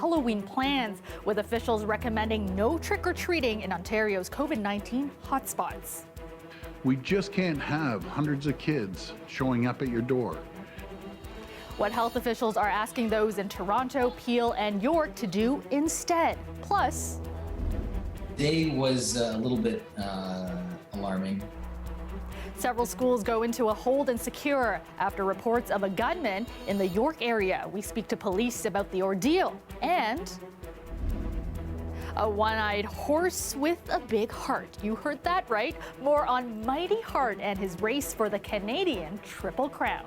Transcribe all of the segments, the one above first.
Halloween plans, with officials recommending no trick-or-treating in Ontario's COVID-19 hotspots. We just can't have hundreds of kids showing up at your door. What health officials are asking those in Toronto, Peel, and York to do instead. Plus, Day was a little bit alarming. several schools go into a hold and secure after reports of a gunman in the York area. We speak to police about the ordeal. And a one-eyed horse with a big heart. You heard that right. More on Mighty Heart and his race for the Canadian Triple Crown.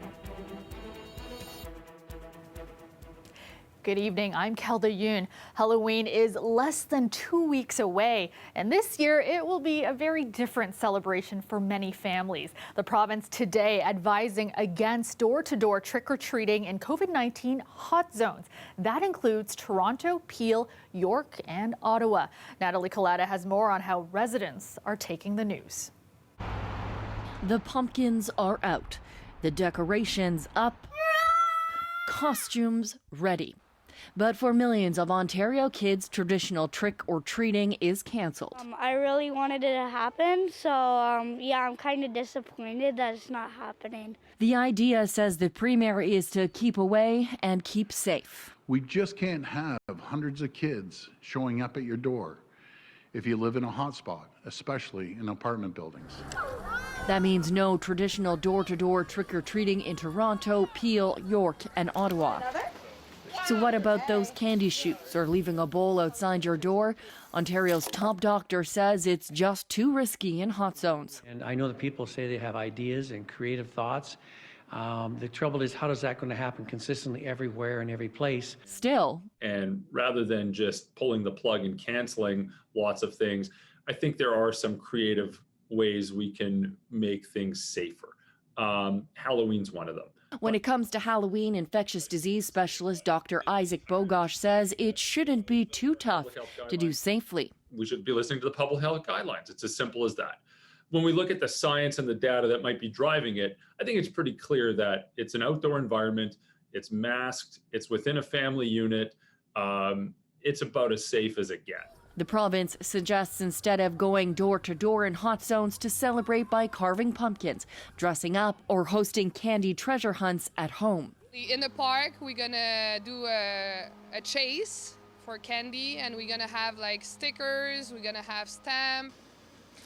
Good evening, I'm Kelda Yoon. Halloween is less than 2 weeks away, and this year it will be a very different celebration for many families. The province today advising against door-to-door trick-or-treating in COVID-19 hot zones. That includes Toronto, Peel, York, and Ottawa. Natalie Collada has more on how residents are taking the news. The pumpkins are out, the decorations up, costumes ready. But for millions of Ontario kids, traditional trick-or-treating is cancelled. I really wanted it to happen, so yeah, I'm kind of disappointed that it's not happening. The idea, says the Premier, is to keep away and keep safe. We just can't have hundreds of kids showing up at your door if you live in a hotspot, especially in apartment buildings. That means no traditional door-to-door trick-or-treating in Toronto, Peel, York, and Ottawa. So what about those candy shoots or leaving a bowl outside your door? Ontario's top doctor says it's just too risky in hot zones. And I know that people say they have ideas and creative thoughts. The trouble is, how is that going to happen consistently everywhere and every place? Still. And rather than just pulling the plug and canceling lots of things, I think there are some creative ways we can make things safer. Halloween's one of them. When it comes to Halloween, infectious disease specialist Dr. Isaac Bogosh says it shouldn't be too tough to do safely. We should be listening to the public health guidelines. It's as simple as that. When we look at the science and the data that might be driving it, I think it's pretty clear that it's an outdoor environment, it's masked, it's within a family unit, it's about as safe as it gets. The province suggests instead of going door to door in hot zones to celebrate by carving pumpkins, dressing up, or hosting candy treasure hunts at home. In the park, we're gonna do a chase for candy, and we're gonna have like stickers, we're gonna have stamps.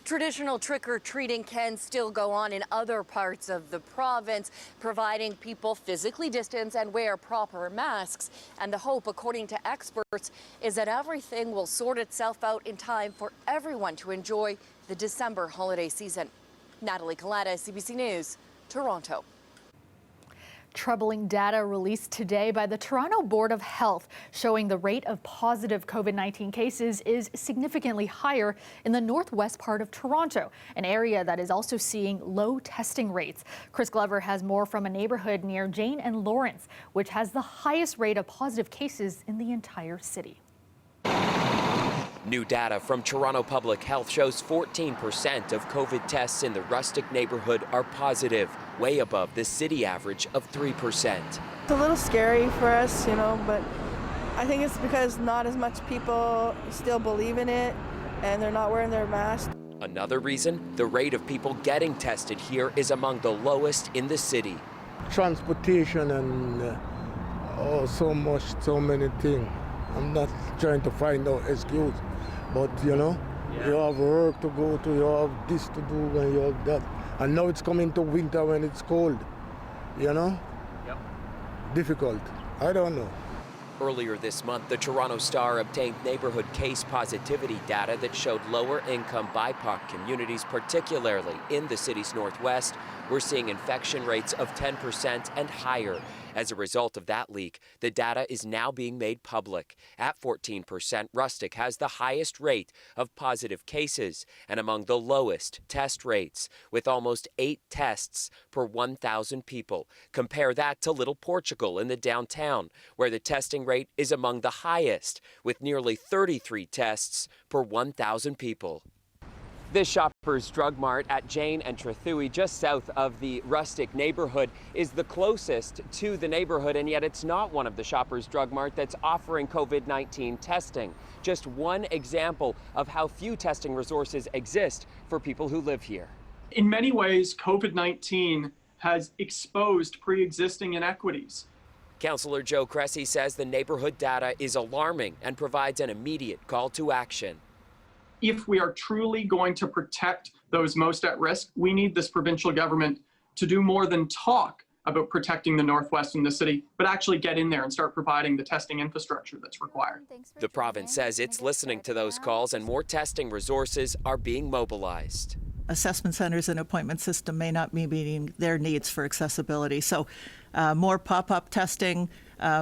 Traditional trick-or-treating can still go on in other parts of the province, providing people physically distance and wear proper masks. And the hope, according to experts, is that everything will sort itself out in time for everyone to enjoy the December holiday season. Natalie Collada, CBC News, Toronto. Troubling data released today by the Toronto Board of Health showing the rate of positive COVID-19 cases is significantly higher in the northwest part of Toronto, an area that is also seeing low testing rates. Chris Glover has more from a neighborhood near Jane and Lawrence, which has the highest rate of positive cases in the entire city. New data from Toronto Public Health shows 14% of COVID tests in the Rustic neighborhood are positive, way above the city average of 3%. It's a little scary for us, but I think it's because not as much people still believe in it and they're not wearing their masks. Another reason, the rate of people getting tested here is among the lowest in the city. Transportation and so many things. I'm not trying to find no excuse. But, you have work to go to, you have this to do, and you have that. And now it's coming to winter when it's cold, Yep. Difficult. I don't know. Earlier this month, the Toronto Star obtained neighborhood case positivity data that showed lower income BIPOC communities, particularly in the city's northwest, were seeing infection rates of 10% and higher. As a result of that leak, the data is now being made public. At 14%, Rustic has the highest rate of positive cases and among the lowest test rates, with almost 8 tests per 1,000 people. Compare that to Little Portugal in the downtown, where the testing rate is among the highest, with nearly 33 tests per 1,000 people. This Shoppers Drug Mart at Jane and Trethewey, just south of the Rustic neighborhood, is the closest to the neighborhood, and yet it's not one of the Shoppers Drug Mart that's offering COVID-19 testing. Just one example of how few testing resources exist for people who live here. In many ways, COVID-19 has exposed pre-existing inequities. Councillor Joe Cressy says the neighborhood data is alarming and provides an immediate call to action. If we are truly going to protect those most at risk, we need this provincial government to do more than talk about protecting the Northwest and the city, but actually get in there and start providing the testing infrastructure that's required. The province says it's listening to those calls and more testing resources are being mobilized. Assessment centers and appointment system may not be meeting their needs for accessibility. So more pop-up testing,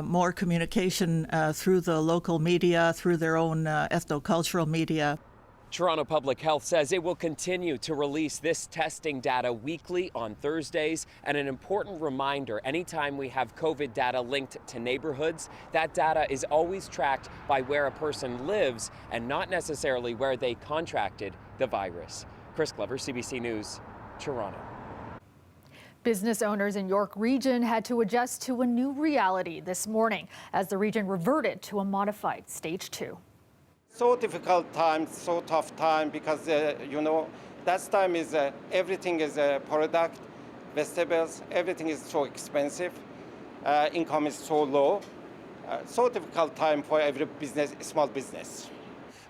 more communication through the local media, through their own ethnocultural media. Toronto Public Health says it will continue to release this testing data weekly on Thursdays, and an important reminder, anytime we have COVID data linked to neighborhoods, that data is always tracked by where a person lives and not necessarily where they contracted the virus. Chris Glover, CBC News, Toronto. Business owners in York Region had to adjust to a new reality this morning as the region reverted to a modified Stage 2. So difficult time, so tough time, because that time is everything is product, vegetables, everything is so expensive, income is so low, so difficult time for every business, small business.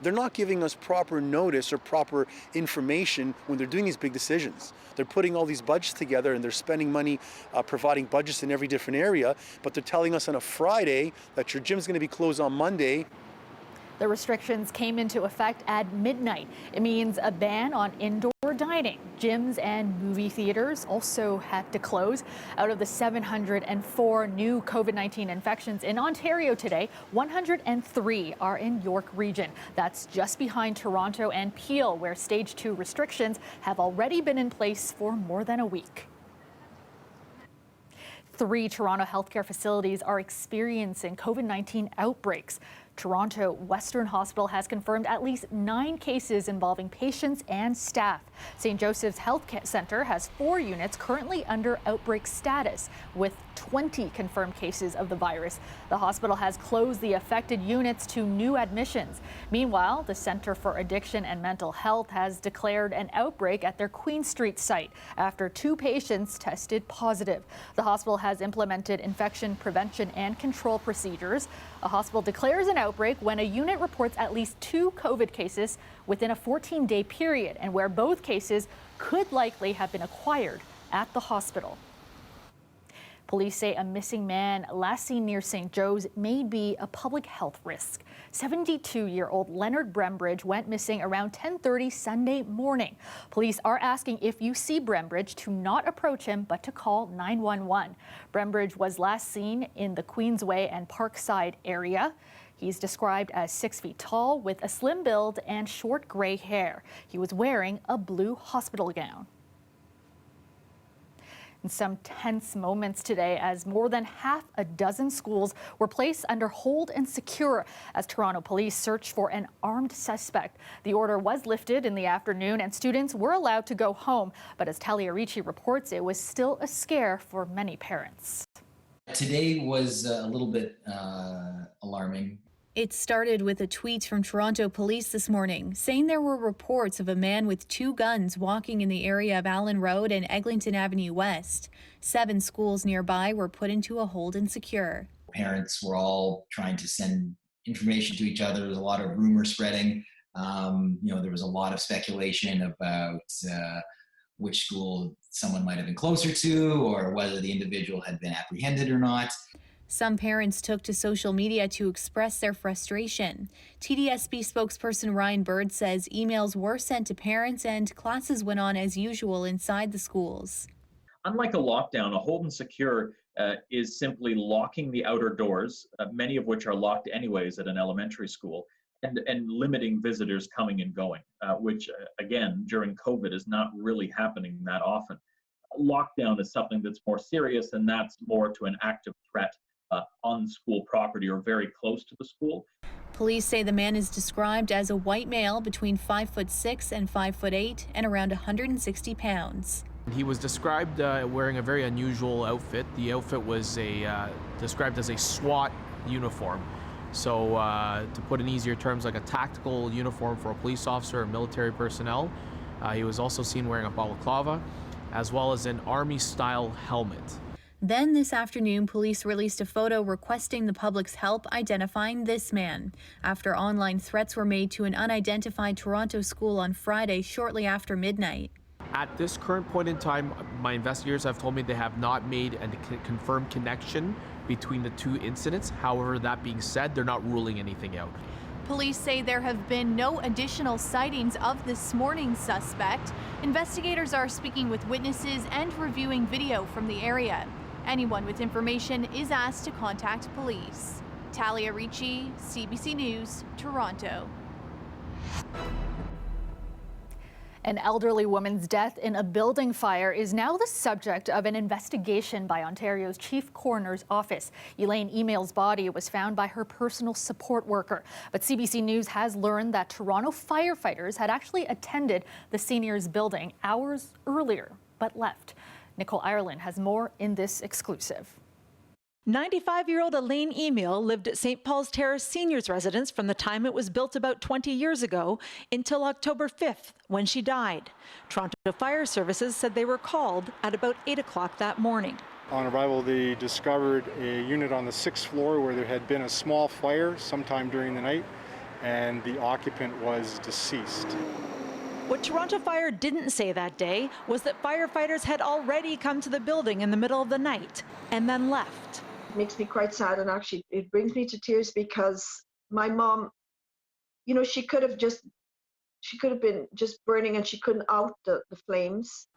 They're not giving us proper notice or proper information when they're doing these big decisions. They're putting all these budgets together and they're spending money providing budgets in every different area, but they're telling us on a Friday that your gym's going to be closed on Monday. The restrictions came into effect at midnight. It means a ban on indoor dining. Gyms and movie theaters also had to close. Out of the 704 new COVID-19 infections in Ontario today, 103 are in York Region. That's just behind Toronto and Peel, where Stage 2 restrictions have already been in place for more than a week. 3 Toronto healthcare facilities are experiencing COVID-19 outbreaks. Toronto Western Hospital has confirmed at least 9 cases involving patients and staff. St. Joseph's Health Centre has 4 units currently under outbreak status, with 20 confirmed cases of the virus. The hospital has closed the affected units to new admissions. Meanwhile, the Centre for Addiction and Mental Health has declared an outbreak at their Queen Street site after 2 patients tested positive. The hospital has implemented infection prevention and control procedures. A hospital declares an outbreak when a unit reports at least 2 COVID cases within a 14-day period, and where both cases could likely have been acquired at the hospital. Police say a missing man last seen near St. Joe's may be a public health risk. 72-year-old Leonard Brembridge went missing around 10:30 Sunday morning. Police are asking if you see Brembridge to not approach him, but to call 911. Brembridge was last seen in the Queensway and Parkside area. He's described as 6 feet tall with a slim build and short gray hair. He was wearing a blue hospital gown. And some tense moments today as more than half a dozen schools were placed under hold and secure as Toronto police searched for an armed suspect. The order was lifted in the afternoon and students were allowed to go home. But as Talia Ricci reports, it was still a scare for many parents. Today was a little bit alarming. It started with a tweet from Toronto police this morning saying there were reports of a man with 2 guns walking in the area of Allen Road and Eglinton Avenue West. 7 schools nearby were put into a hold and secure. Parents were all trying to send information to each other. There was a lot of rumor spreading. There was a lot of speculation about which school someone might have been closer to or whether the individual had been apprehended or not. Some parents took to social media to express their frustration. TDSB spokesperson Ryan Bird says emails were sent to parents and classes went on as usual inside the schools. Unlike a lockdown, a hold and secure is simply locking the outer doors, many of which are locked anyways at an elementary school, and limiting visitors coming and going, which again, during COVID is not really happening that often. Lockdown is something that's more serious, and that's more to an active threat on school property or very close to the school. Police say the man is described as a white male between 5'6" and 5'8" and around 160 pounds. He was described wearing a very unusual outfit. The outfit was described as a SWAT uniform. So to put in easier terms, like a tactical uniform for a police officer or military personnel. He was also seen wearing a balaclava, as well as an army-style helmet. Then this afternoon, police released a photo requesting the public's help identifying this man after online threats were made to an unidentified Toronto school on Friday shortly after midnight. At this current point in time, my investigators have told me they have not made a confirmed connection between the two incidents. However, that being said, they're not ruling anything out. Police say there have been no additional sightings of this morning's suspect. Investigators are speaking with witnesses and reviewing video from the area. Anyone with information is asked to contact police. Talia Ricci, CBC News, Toronto. An elderly woman's death in a building fire is now the subject of an investigation by Ontario's Chief Coroner's Office. Elaine Email's body was found by her personal support worker. But CBC News has learned that Toronto firefighters had actually attended the seniors' building hours earlier, but left. Nicole Ireland has more in this exclusive. 95-year-old Elaine Email lived at St. Paul's Terrace Seniors Residence from the time it was built about 20 years ago until October 5th, when she died. Toronto Fire Services said they were called at about 8 o'clock that morning. On arrival, they discovered a unit on the 6th floor where there had been a small fire sometime during the night, and the occupant was deceased. What Toronto Fire didn't say that day was that firefighters had already come to the building in the middle of the night and then left. It makes me quite sad, and actually it brings me to tears because my mom, you know, she could have been just burning and she couldn't out the flames.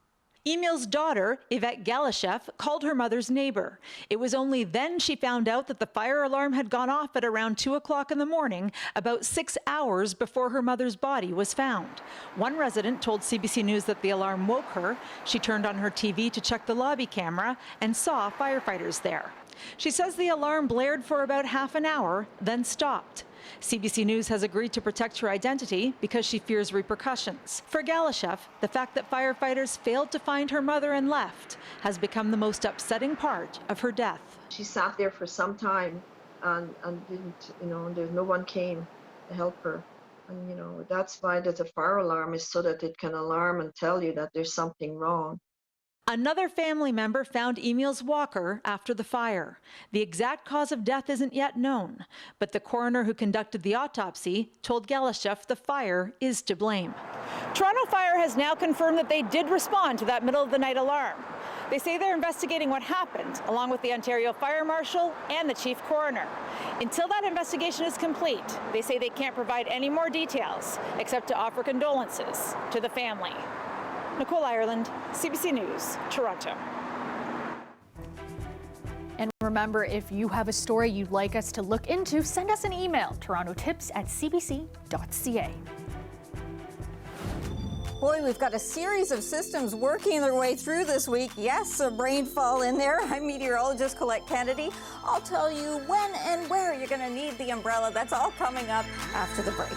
Email's daughter, Yvette Galashev, called her mother's neighbor. It was only then she found out that the fire alarm had gone off at around 2 o'clock in the morning, about 6 hours before her mother's body was found. One resident told CBC News that the alarm woke her. She turned on her TV to check the lobby camera and saw firefighters there. She says the alarm blared for about half an hour, then stopped. CBC News has agreed to protect her identity because she fears repercussions. For Galashev, the fact that firefighters failed to find her mother and left has become the most upsetting part of her death. She sat there for some time and didn't, you know, no one came to help her. And, you know, that's why there's a fire alarm, is so that it can alarm and tell you that there's something wrong. Another family member found Email's walker after the fire. The exact cause of death isn't yet known, but the coroner who conducted the autopsy told Galashev the fire is to blame. Toronto Fire has now confirmed that they did respond to that middle-of-the-night alarm. They say they're investigating what happened, along with the Ontario Fire Marshal and the Chief Coroner. Until that investigation is complete, they say they can't provide any more details, except to offer condolences to the family. Nicole Ireland, CBC News, Toronto. And remember, if you have a story you'd like us to look into, send us an email, torontotips@cbc.ca. Boy, we've got a series of systems working their way through this week. Yes, a rainfall in there. I'm meteorologist Colette Kennedy. I'll tell you when and where you're going to need the umbrella. That's all coming up after the break.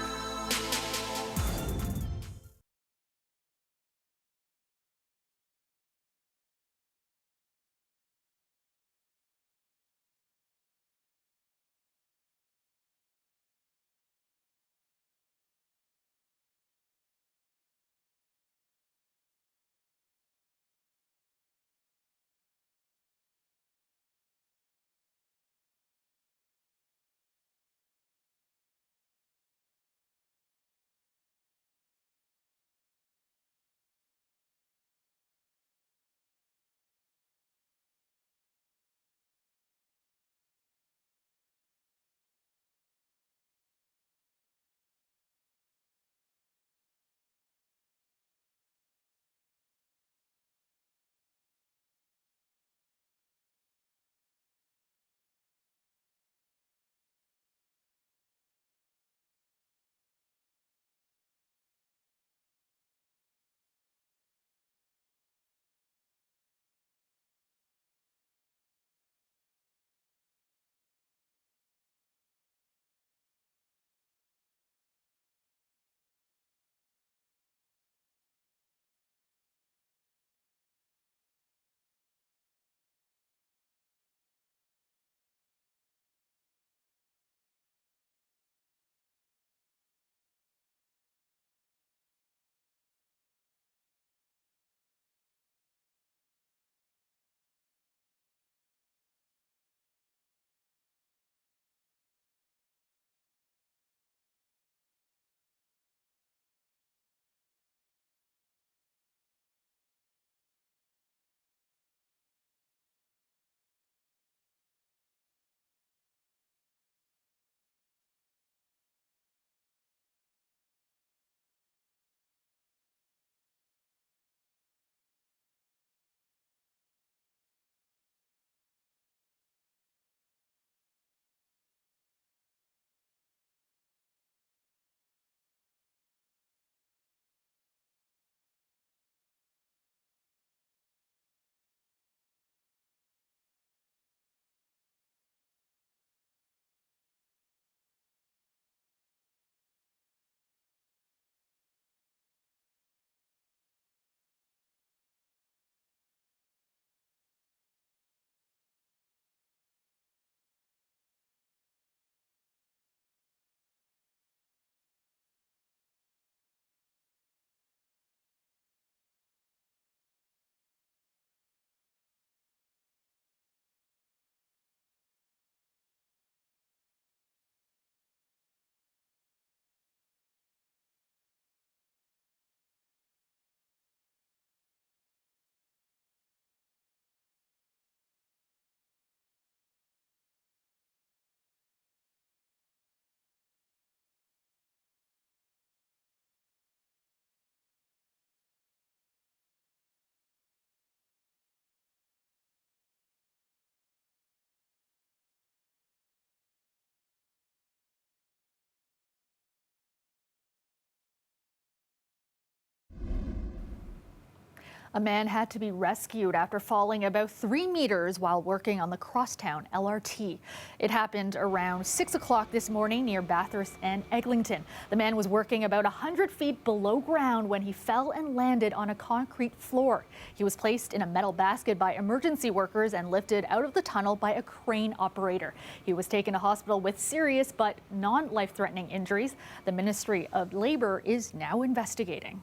A man had to be rescued after falling about 3 meters while working on the Crosstown LRT. It happened around 6 o'clock this morning near Bathurst and Eglinton. The man was working about 100 feet below ground when he fell and landed on a concrete floor. He was placed in a metal basket by emergency workers and lifted out of the tunnel by a crane operator. He was taken to hospital with serious but non-life-threatening injuries. The Ministry of Labour is now investigating.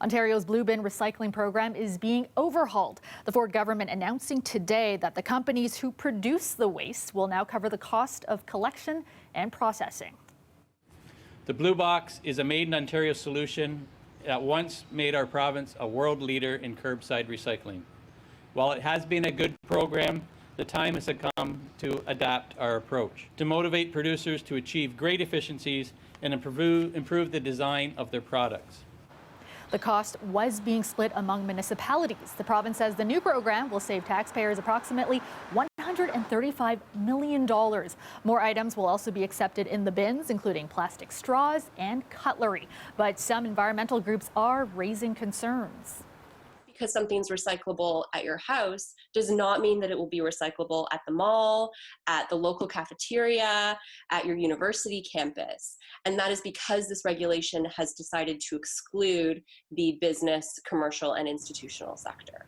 Ontario's Blue Bin recycling program is being overhauled. The Ford government announcing today that the companies who produce the waste will now cover the cost of collection and processing. The Blue Box is a made in Ontario solution that once made our province a world leader in curbside recycling. While it has been a good program, the time has come to adapt our approach, to motivate producers to achieve great efficiencies and improve the design of their products. The cost was being split among municipalities. The province says the new program will save taxpayers approximately $135 million. More items will also be accepted in the bins, including plastic straws and cutlery. But some environmental groups are raising concerns. Because something's recyclable at your house does not mean that it will be recyclable at the mall, at the local cafeteria, at your university campus. And that is because this regulation has decided to exclude the business, commercial, and institutional sector.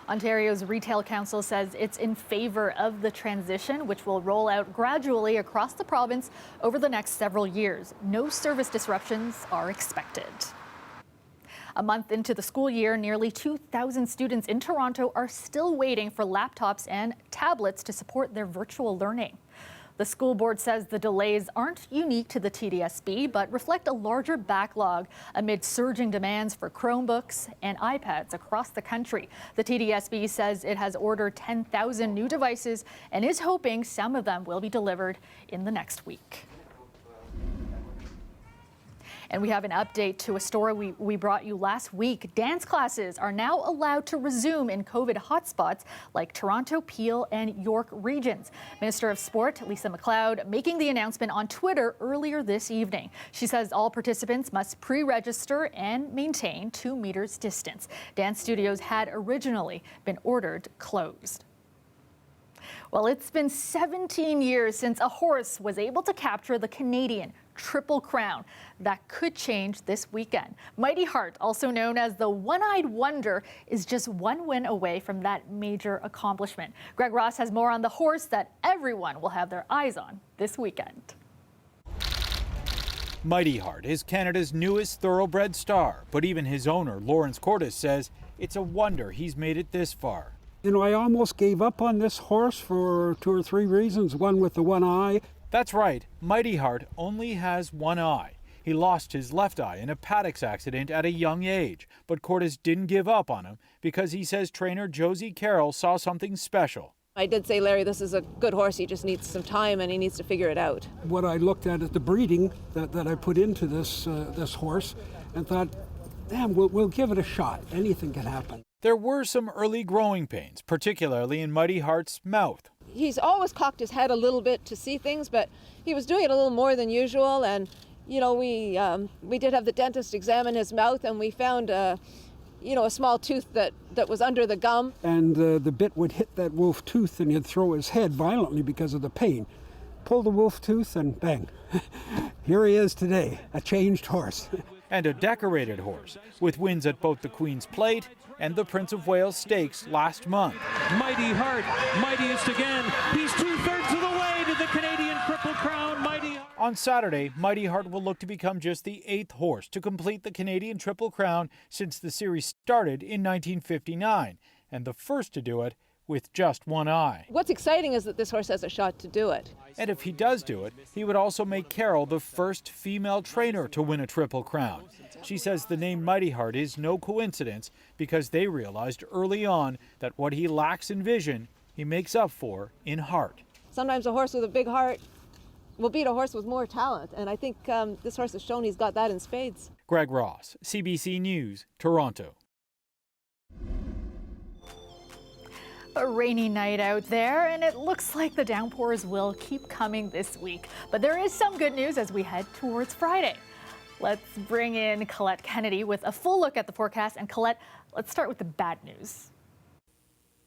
Ontario's Retail Council says it's in favor of the transition, which will roll out gradually across the province over the next several years. No service disruptions are expected. A month into the school year, nearly 2,000 students in Toronto are still waiting for laptops and tablets to support their virtual learning. The school board says the delays aren't unique to the TDSB, but reflect a larger backlog amid surging demands for Chromebooks and iPads across the country. The TDSB says it has ordered 10,000 new devices and is hoping some of them will be delivered in the next week. And we have an update to a story we brought you last week. Dance classes are now allowed to resume in COVID hotspots like Toronto, Peel, and York regions. Minister of Sport Lisa MacLeod making the announcement on Twitter earlier this evening. She says all participants must pre-register and maintain 2 meters distance. Dance studios had originally been ordered closed. Well, it's been 17 years since a horse was able to capture the Canadian Triple Crown. That could change this weekend. Mighty Heart, also known as the One-Eyed Wonder, is just one win away from that major accomplishment. Greg Ross has more on the horse that everyone will have their eyes on this weekend. Mighty Heart is Canada's newest thoroughbred star, but even his owner, Lawrence Cordes, says it's a wonder he's made it this far. You know, I almost gave up on this horse for 2 or 3 reasons. One with the one eye. That's right, Mighty Heart only has one eye. He lost his left eye in a paddocks accident at a young age, but Cordes didn't give up on him because he says trainer Josie Carroll saw something special. I did say, Larry, this is a good horse. He just needs some time and he needs to figure it out. What I looked at is the breeding that I put into this horse and thought, damn, we'll give it a shot. Anything can happen. There were some early growing pains, particularly in Mighty Heart's mouth. He's always cocked his head a little bit to see things, but he was doing it a little more than usual. And, you know, we did have the dentist examine his mouth and we found, a small tooth that was under the gum. And the bit would hit that wolf tooth and he'd throw his head violently because of the pain. Pull the wolf tooth and bang, here he is today, a changed horse. And a decorated horse, with wins at both the Queen's Plate and the Prince of Wales Stakes last month. Mighty Heart, mightiest again. He's 2/3 of the way to the Canadian Triple Crown. Mighty Heart. On Saturday, Mighty Heart will look to become just the 8th horse to complete the Canadian Triple Crown since the series started in 1959, and the first to do it with just one eye. What's exciting is that this horse has a shot to do it. And if he does do it, he would also make Carroll the first female trainer to win a Triple Crown. She says the name Mighty Heart is no coincidence because they realized early on that what he lacks in vision, he makes up for in heart. Sometimes a horse with a big heart will beat a horse with more talent, and I think this horse has shown he's got that in spades. Greg Ross, CBC News, Toronto. A rainy night out there, and it looks like the downpours will keep coming this week. But there is some good news as we head towards Friday. Let's bring in Colette Kennedy with a full look at the forecast. And Colette, let's start with the bad news.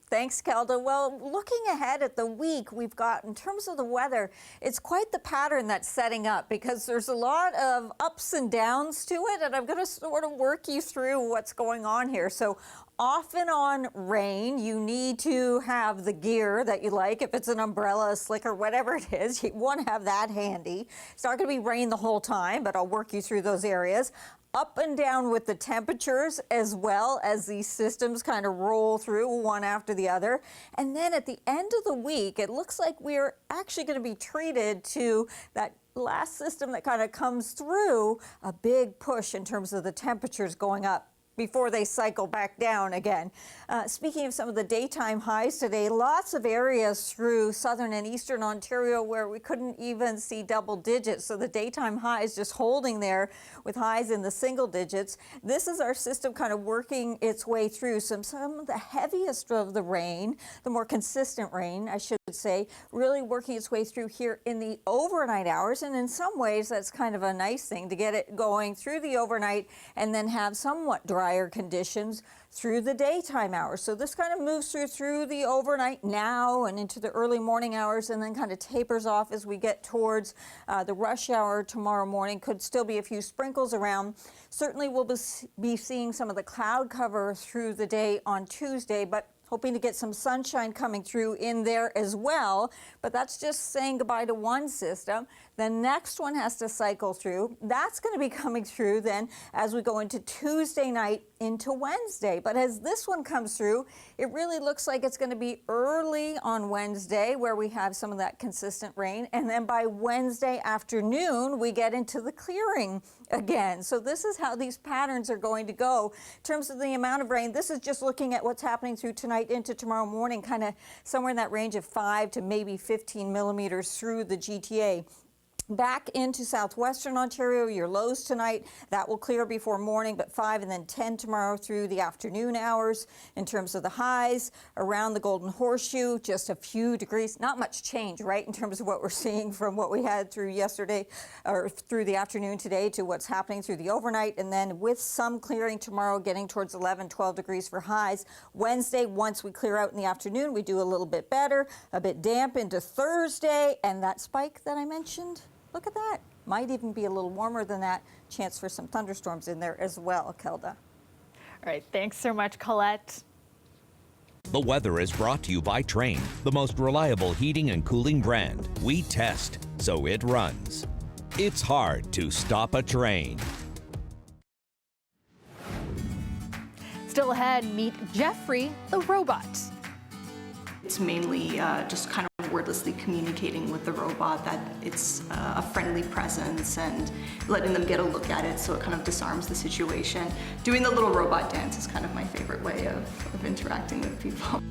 Thanks, Kelda. Well, looking ahead at the week we've got in terms of the weather, it's quite the pattern that's setting up because there's a lot of ups and downs to it, and I'm going to sort of work you through what's going on here. So off and on rain, you need to have the gear that you like. If it's an umbrella, a slicker, whatever it is, you want to have that handy. It's not going to be rain the whole time, but I'll work you through those areas. Up and down with the temperatures as well as these systems kind of roll through one after the other. And then at the end of the week, it looks like we're actually going to be treated to that last system that kind of comes through, a big push in terms of the temperatures going up before they cycle back down again. Speaking of some of the daytime highs today, lots of areas through southern and eastern Ontario where we couldn't even see double digits. So the daytime highs just holding there with highs in the single digits. This is our system kind of working its way through some of the heaviest of the rain, the more consistent rain, I should say, really working its way through here in the overnight hours. And in some ways, that's kind of a nice thing to get it going through the overnight and then have somewhat drier conditions through the daytime hours. So this kind of moves through the overnight now and into the early morning hours and then kind of tapers off as we get towards the rush hour tomorrow morning. Could still be a few sprinkles around. Certainly we'll be seeing some of the cloud cover through the day on Tuesday, but hoping to get some sunshine coming through in there as well. But that's just saying goodbye to one system. The next one has to cycle through. That's going to be coming through then as we go into Tuesday night into Wednesday. But as this one comes through, it really looks like it's going to be early on Wednesday where we have some of that consistent rain. And then by Wednesday afternoon, we get into the clearing again. So this is how these patterns are going to go. In terms of the amount of rain, this is just looking at what's happening through tonight into tomorrow morning, kind of somewhere in that range of 5 to maybe 15 millimeters through the GTA. Back into southwestern Ontario, your lows tonight, that will clear before morning, but 5 and then 10 tomorrow through the afternoon hours. In terms of the highs, around the Golden Horseshoe, just a few degrees, not much change, right, in terms of what we're seeing from what we had through yesterday or through the afternoon today to what's happening through the overnight. And then with some clearing tomorrow, getting towards 11, 12 degrees for highs. Wednesday, once we clear out in the afternoon, we do a little bit better, a bit damp into Thursday, and that spike that I mentioned. Look at that. Might even be a little warmer than that. Chance for some thunderstorms in there as well, Kelda. All right. Thanks so much, Colette. The weather is brought to you by Trane, the most reliable heating and cooling brand. We test, so it runs. It's hard to stop a train. Still ahead, meet Jeffrey the robot. It's mainly just kind of wordlessly communicating with the robot that it's a friendly presence and letting them get a look at it so it kind of disarms the situation. Doing the little robot dance is kind of my favorite way of interacting with people.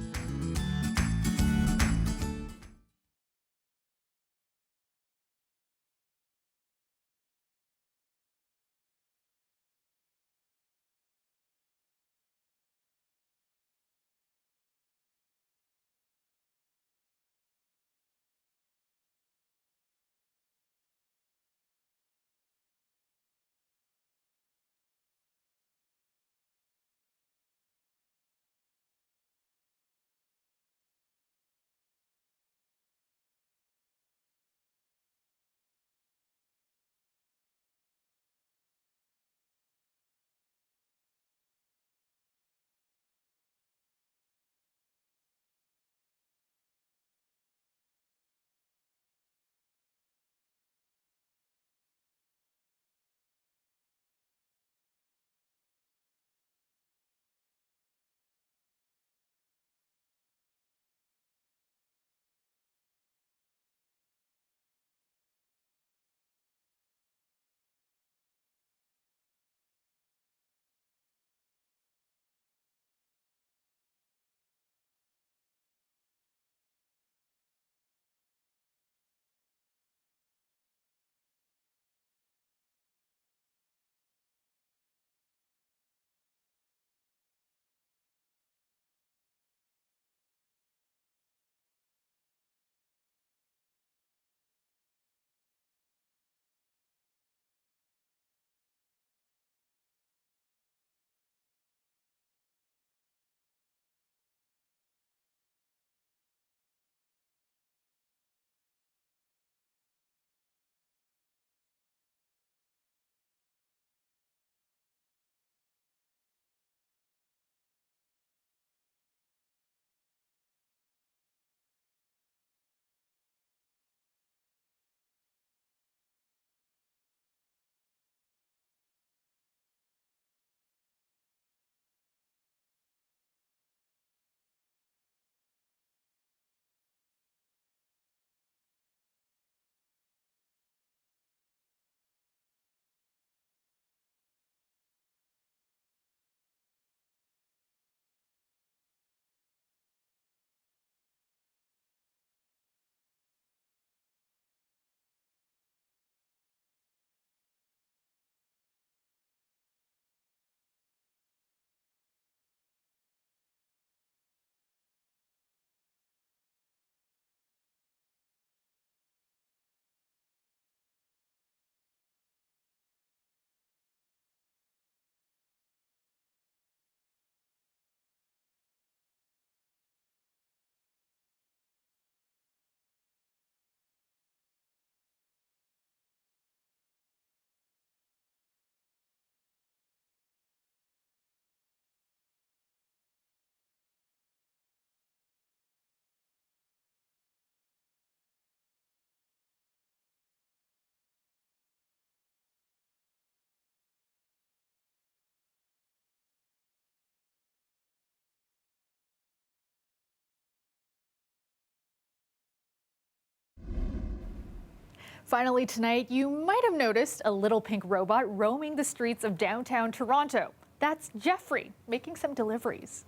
Finally tonight, you might have noticed a little pink robot roaming the streets of downtown Toronto. That's Jeffrey, making some deliveries.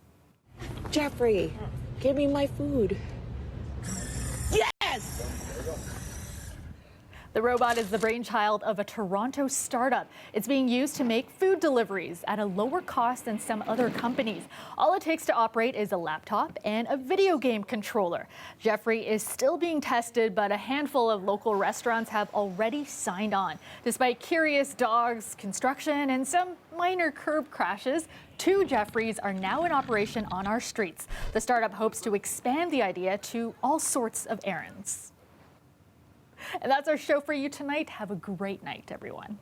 Jeffrey, give me my food. Yes! The robot is the brainchild of a Toronto startup. It's being used to make food deliveries at a lower cost than some other companies. All it takes to operate is a laptop and a video game controller. Jeffrey is still being tested, but a handful of local restaurants have already signed on. Despite curious dogs, construction, and some minor curb crashes, 2 Jeffreys are now in operation on our streets. The startup hopes to expand the idea to all sorts of errands. And that's our show for you tonight. Have a great night, everyone.